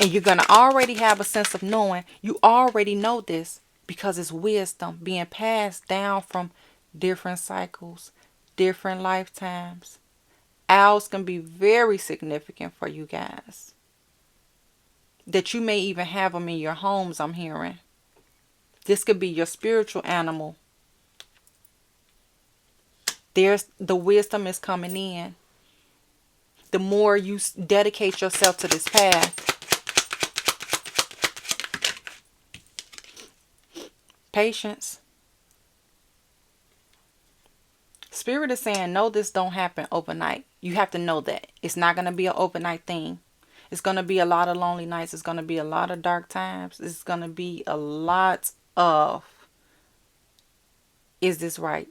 And you're going to already have a sense of knowing. You already know this because it's wisdom being passed down from different cycles, different lifetimes. Owls can be very significant for you guys. That you may even have them in your homes, I'm hearing. This could be your spiritual animal. The wisdom is coming in. The more you dedicate yourself to this path. Patience. Spirit is saying, no, this don't happen overnight. You have to know that. It's not going to be an overnight thing. It's going to be a lot of lonely nights. It's going to be a lot of dark times. It's going to be a lot of, is this right?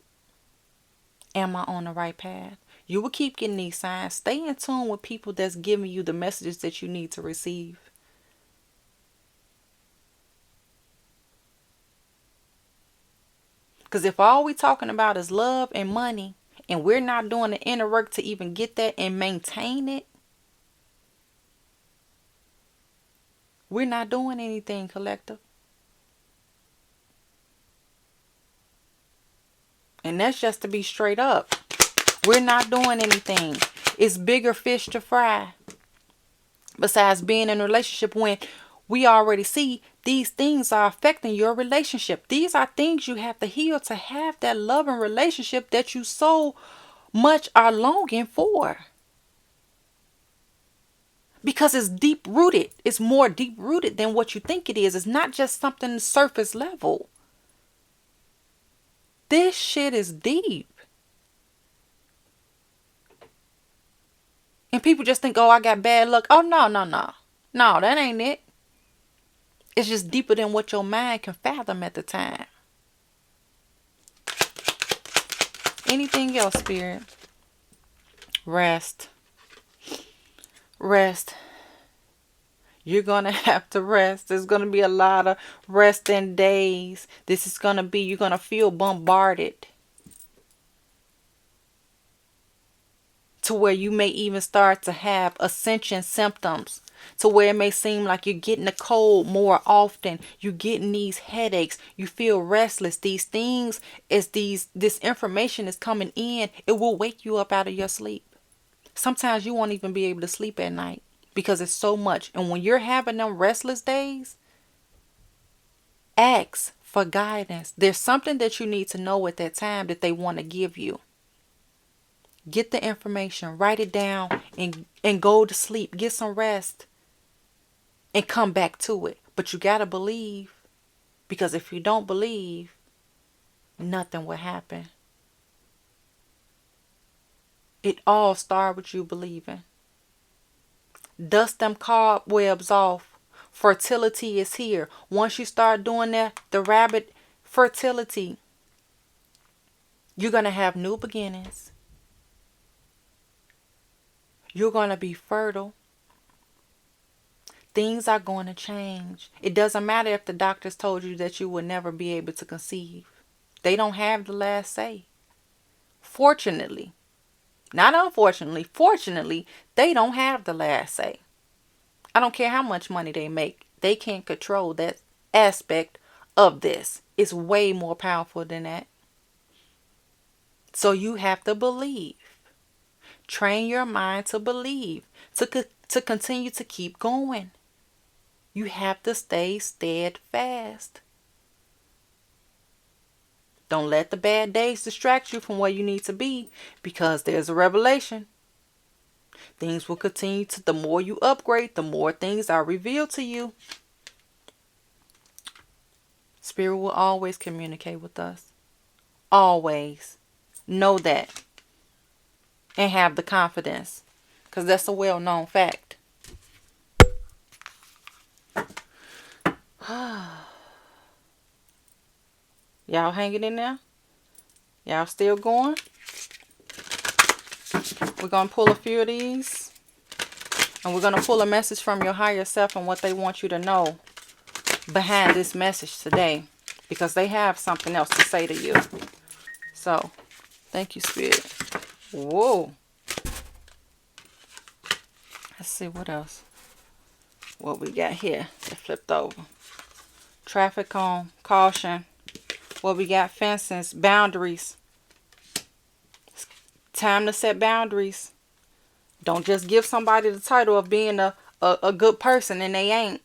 Am I on the right path? You will keep getting these signs. Stay in tune with people that's giving you the messages that you need to receive. Because if all we talking about is love and money, and we're not doing the inner work to even get that and maintain it, we're not doing anything, collective. And that's just to be straight up. We're not doing anything. It's bigger fish to fry. Besides being in a relationship when we already see these things are affecting your relationship. These are things you have to heal to have that loving relationship that you so much are longing for. Because it's deep rooted. It's more deep rooted than what you think it is. It's not just something surface level. This shit is deep. And people just think, oh, I got bad luck. Oh, no. No, that ain't it. It's just deeper than what your mind can fathom at the time. Anything else, Spirit? Rest. Rest. You're going to have to rest. There's going to be a lot of resting days. This is going to be, you're going to feel bombarded. To where you may even start to have ascension symptoms. To where it may seem like you're getting a cold more often. You're getting these headaches. You feel restless. These things, as this information is coming in, it will wake you up out of your sleep. Sometimes you won't even be able to sleep at night. Because it's so much. And when you're having them restless days, Ask for guidance. There's something that you need to know at that time that they want to give you. Get the information, write it down, and go to sleep. Get some rest and come back to it. But you got to believe, because if you don't believe, nothing will happen. It all starts with you believing. Dust them cobwebs off. Fertility is here. Once you start doing that, the rabbit fertility, you're going to have new beginnings. You're going to be fertile. Things are going to change. It doesn't matter if the doctors told you that you would never be able to conceive. They don't have the last say. Fortunately, not unfortunately, fortunately, they don't have the last say. I don't care how much money they make. They can't control that aspect of this. It's way more powerful than that. So you have to believe. Train your mind to believe, to continue to keep going. You have to stay steadfast. Don't let the bad days distract you from where you need to be, because there's a revelation. Things will continue to, the more you upgrade, the more things are revealed to you. Spirit will always communicate with us. Always. Know that. And have the confidence. Because that's a well-known fact. Y'all hanging in there? Y'all still going? We're going to pull a few of these. And we're going to pull a message from your higher self and what they want you to know behind this message today. Because they have something else to say to you. So, thank you, Spirit. Whoa. Let's see what else. What we got here. It flipped over. Traffic cone. Caution. What we got? Fences. Boundaries. It's time to set boundaries. Don't just give somebody the title of being a good person and they ain't.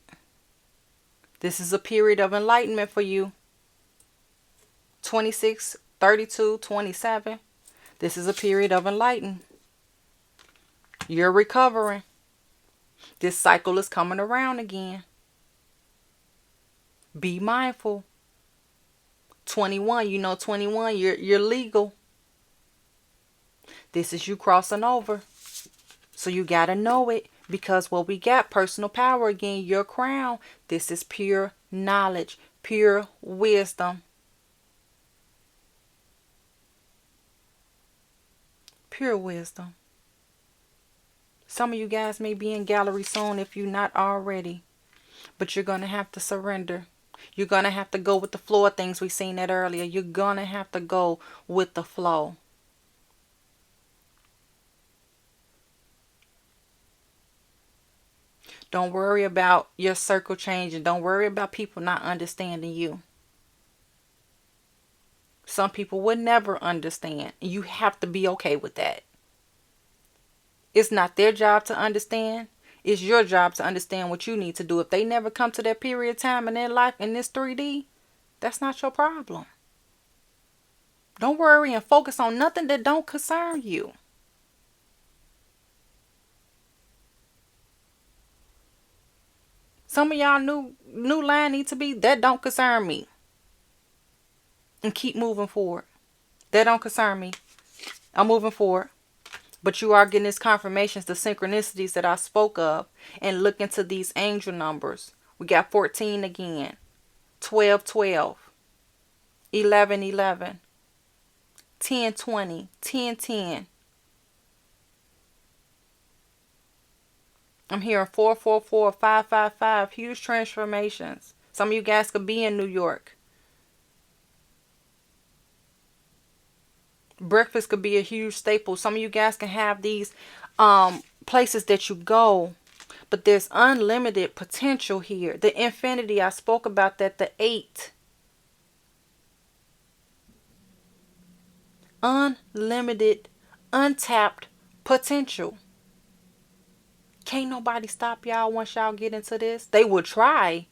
This is a period of enlightenment for you. 26, 32, 27. This is a period of enlightenment. You're recovering. This cycle is coming around again. Be mindful. 21, you know 21, you're legal. This is you crossing over. So you got to know it, because what we got, personal power again, your crown. This is pure knowledge, pure wisdom. Pure wisdom. Some of you guys may be in gallery soon if you're not already. But you're going to have to surrender. You're going to have to go with the flow of things. We seen that earlier. You're going to have to go with the flow. Don't worry about your circle changing. Don't worry about people not understanding you. Some people would never understand. You have to be okay with that. It's not their job to understand. It's your job to understand what you need to do. If they never come to that period of time in their life in this 3D, that's not your problem. Don't worry and focus on nothing that don't concern you. Some of y'all new line need to be, that don't concern me. And keep moving forward. That don't concern me. I'm moving forward. But you are getting these confirmations, the synchronicities that I spoke of. And look into these angel numbers. We got 14 again. 12, 12. 11, 11. 10, 20. 10, 10. I'm hearing 4, 4, 4, 5, 5, 5. Huge transformations. Some of you guys could be in New York. Breakfast could be a huge staple. Some of you guys can have these places that you go. But there's unlimited potential here. The infinity, I spoke about that. The 8. Unlimited, untapped potential. Can't nobody stop y'all once y'all get into this. They will try.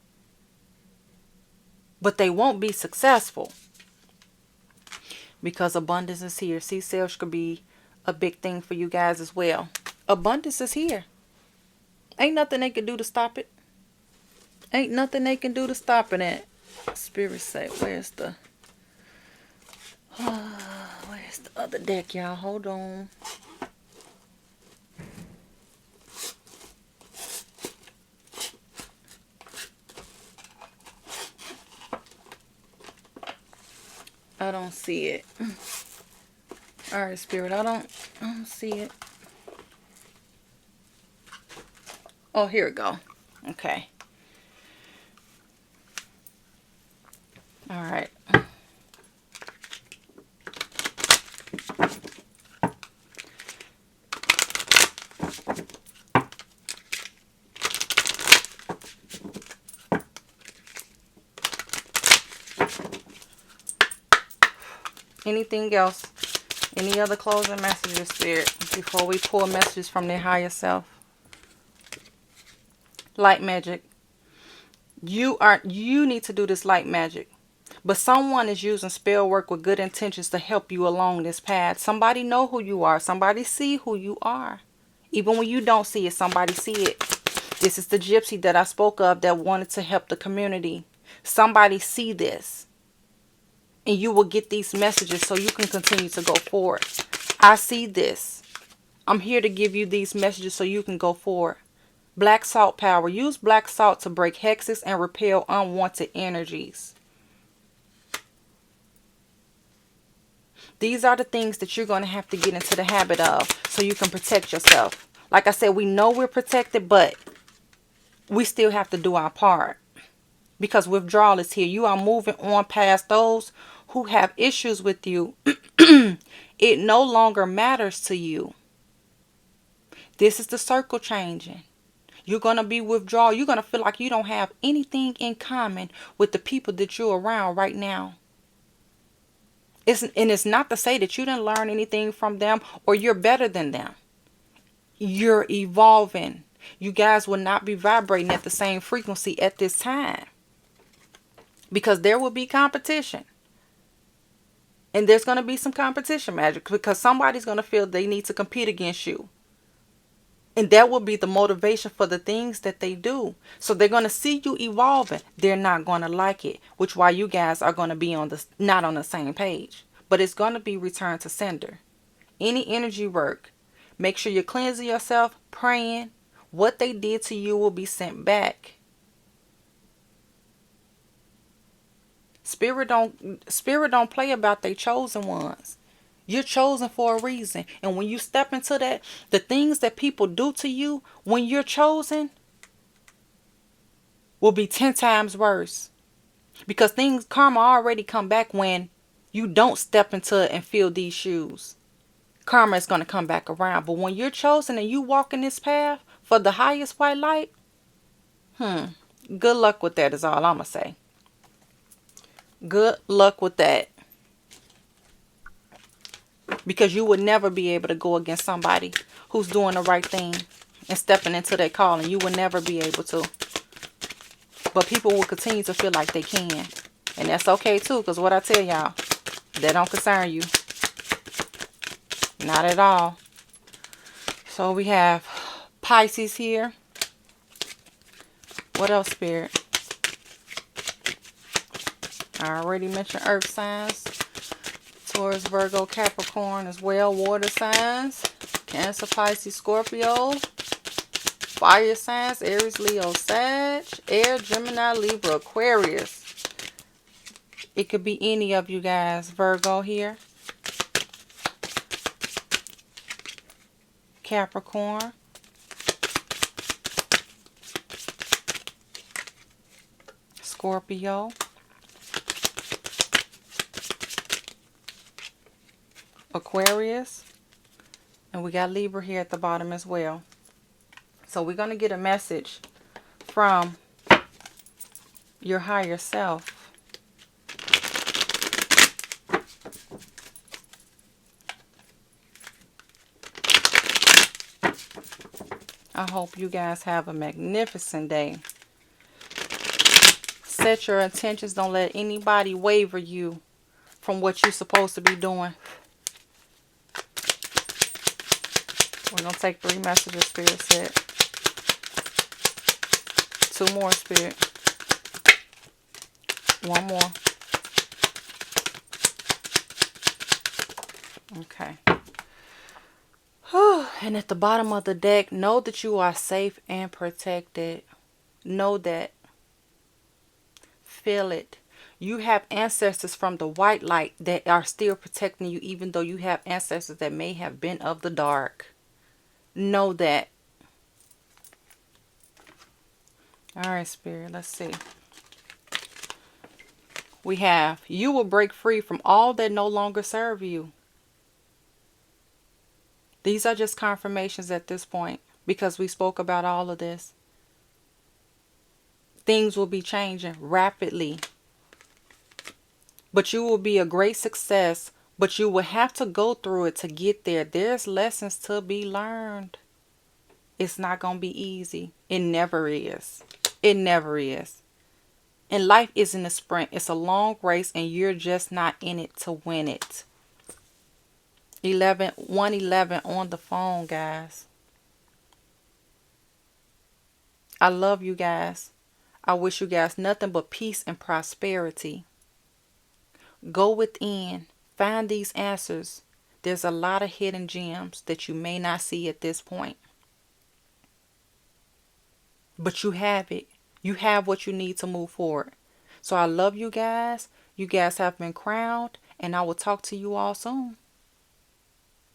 but they won't be successful because abundance is here. See, sales could be a big thing for you guys as well. Abundance is here. Ain't nothing they can do to stop it. Ain't nothing they can do to stop it. Spirit say, where's the other deck, y'all? Hold on. I don't see it. All right, Spirit, I don't see it. Oh, here we go. Okay. All right. Anything else? Any other closing messages, Spirit, before we pull messages from their higher self? Light magic. You need to do this light magic. But someone is using spell work with good intentions to help you along this path. Somebody know who you are. Somebody see who you are. Even when you don't see it, somebody see it. This is the gypsy that I spoke of that wanted to help the community. Somebody see this. And you will get these messages so you can continue to go forward. I see this. I'm here to give you these messages so you can go forward. Black salt power. Use black salt to break hexes and repel unwanted energies. These are the things that you're going to have to get into the habit of so you can protect yourself. Like I said, we know we're protected, but we still have to do our part. Because withdrawal is here. You are moving on past those who have issues with you. It no longer matters to you. This is the circle changing. You're going to be withdrawal. You're going to feel like you don't have anything in common with the people that you're around right now. It's not to say that you didn't learn anything from them or you're better than them. You're evolving. You guys will not be vibrating at the same frequency at this time. Because there will be competition. And there's going to be some competition magic because somebody's going to feel they need to compete against you. And that will be the motivation for the things that they do. So they're going to see you evolving. They're not going to like it. Which why you guys are going to be not on the same page. But it's going to be return to sender. Any energy work. Make sure you're cleansing yourself, praying. What they did to you will be sent back. Spirit don't play about their chosen ones. You're chosen for a reason. And when you step into that, the things that people do to you when you're chosen will be 10 times worse. Because karma already come back when you don't step into it and feel these shoes. Karma is going to come back around. But when you're chosen and you walk in this path for the highest white light, good luck with that is all I'm going to say. Good luck with that. Because you would never be able to go against somebody who's doing the right thing and stepping into their calling. You will never be able to. But people will continue to feel like they can. And that's okay too, because what I tell y'all, that don't concern you. Not at all. So we have Pisces here. What else, Spirit? I already mentioned earth signs. Taurus, Virgo, Capricorn as well. Water signs. Cancer, Pisces, Scorpio. Fire signs. Aries, Leo, Sag. Air, Gemini, Libra, Aquarius. It could be any of you guys. Virgo here. Capricorn. Scorpio. Aquarius, and we got Libra here at the bottom as well. So we're going to get a message from your higher self. I hope you guys have a magnificent day. set your intentions. Don't let anybody waver you from what you're supposed to be doing. We're going to take 3 messages, Spirit said. 2 more, Spirit. 1 more. Okay. And at the bottom of the deck, know that you are safe and protected. Know that. Feel it. You have ancestors from the white light that are still protecting you, even though you have ancestors that may have been of the dark. Know that. All right, Spirit, let's see. We have, you will break free from all that no longer serve you. These are just confirmations at this point because we spoke about all of this. Things will be changing rapidly. But you will be a great success, but you will have to go through it to get there. There's lessons to be learned. It's not going to be easy. It never is. It never is. And life isn't a sprint. It's a long race and you're just not in it to win it. 111 on the phone, guys. I love you guys. I wish you guys nothing but peace and prosperity. Go within. Find these answers. There's a lot of hidden gems that you may not see at this point. But you have it. You have what you need to move forward. So I love you guys. You guys have been crowned. And I will talk to you all soon.